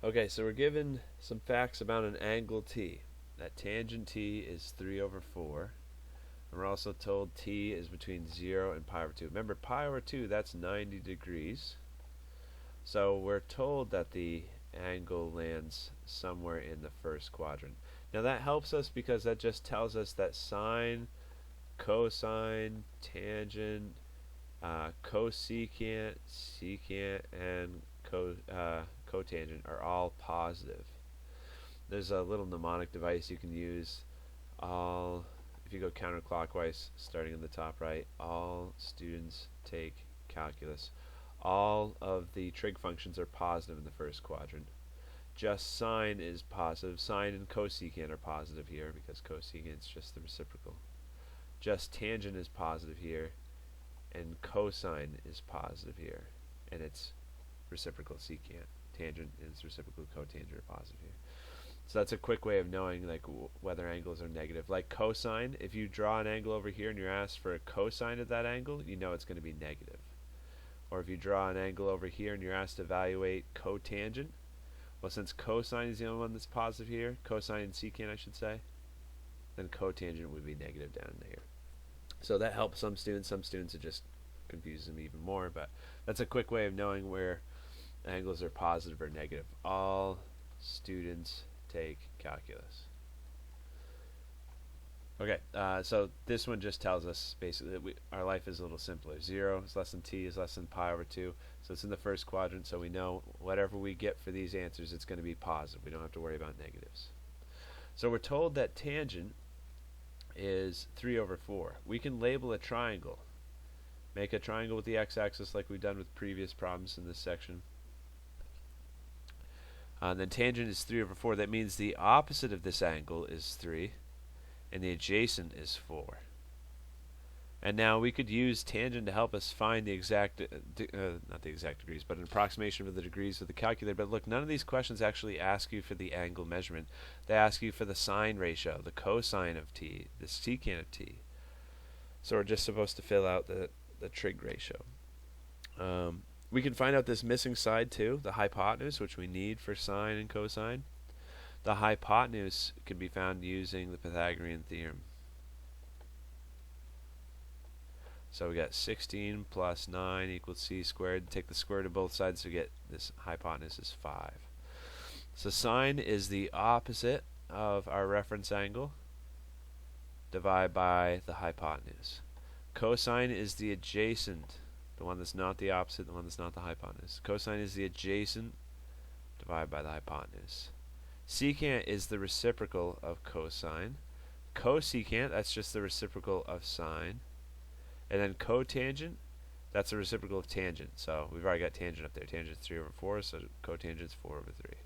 Okay, so we're given some facts about an angle t. That tangent t is 3 over 4. And we're also told t is between 0 and pi over 2. Remember, pi over 2, that's 90 degrees. So we're told that the angle lands somewhere in the first quadrant. Now that helps us because that just tells us that sine, cosine, tangent, cosecant, secant, and cotangent are all positive. There's a little mnemonic device you can use. If you go counterclockwise, starting in the top right, all students take calculus. All of the trig functions are positive in the first quadrant. Just sine is positive. Sine and cosecant are positive here because cosecant is just the reciprocal. Just tangent is positive here, and cosine is positive here, and it's reciprocal secant. Tangent is reciprocal cotangent are positive here. So that's a quick way of knowing like whether angles are negative. Like cosine, if you draw an angle over here and you're asked for a cosine of that angle, you know it's going to be negative. Or if you draw an angle over here and you're asked to evaluate cotangent, well, since cosine is the only one that's positive here, cosine and secant I should say, then cotangent would be negative down in here. So that helps some students. Some students it just confuses them even more, but that's a quick way of knowing where angles are positive or negative. All students take calculus. Okay, so this one just tells us basically that our life is a little simpler. 0 is less than t is less than pi over 2. So it's in the first quadrant, so we know whatever we get for these answers, it's going to be positive. We don't have to worry about negatives. So we're told that tangent is 3 over 4. We can label a triangle. Make a triangle with the x-axis like we've done with previous problems in this section. And then tangent is 3 over 4. That means the opposite of this angle is 3, and the adjacent is 4. And now we could use tangent to help us find the exact, not the exact degrees, but an approximation of the degrees with the calculator. But look, none of these questions actually ask you for the angle measurement. They ask you for the sine ratio, the cosine of t, the secant of t. So we're just supposed to fill out the trig ratio. We can find out this missing side too, the hypotenuse, which we need for sine and cosine. The hypotenuse can be found using the Pythagorean theorem. So we got 16 plus 9 equals c squared. Take the square root of both sides to get this hypotenuse is 5. So sine is the opposite of our reference angle. Divide by the hypotenuse. Cosine is the adjacent, the one that's not the opposite, the one that's not the hypotenuse. Cosine is the adjacent. Divide by the hypotenuse. Secant is the reciprocal of cosine. Cosecant, that's just the reciprocal of sine. And then cotangent, that's the reciprocal of tangent. So we've already got tangent up there. Tangent is 3 over 4, so cotangent is 4 over 3.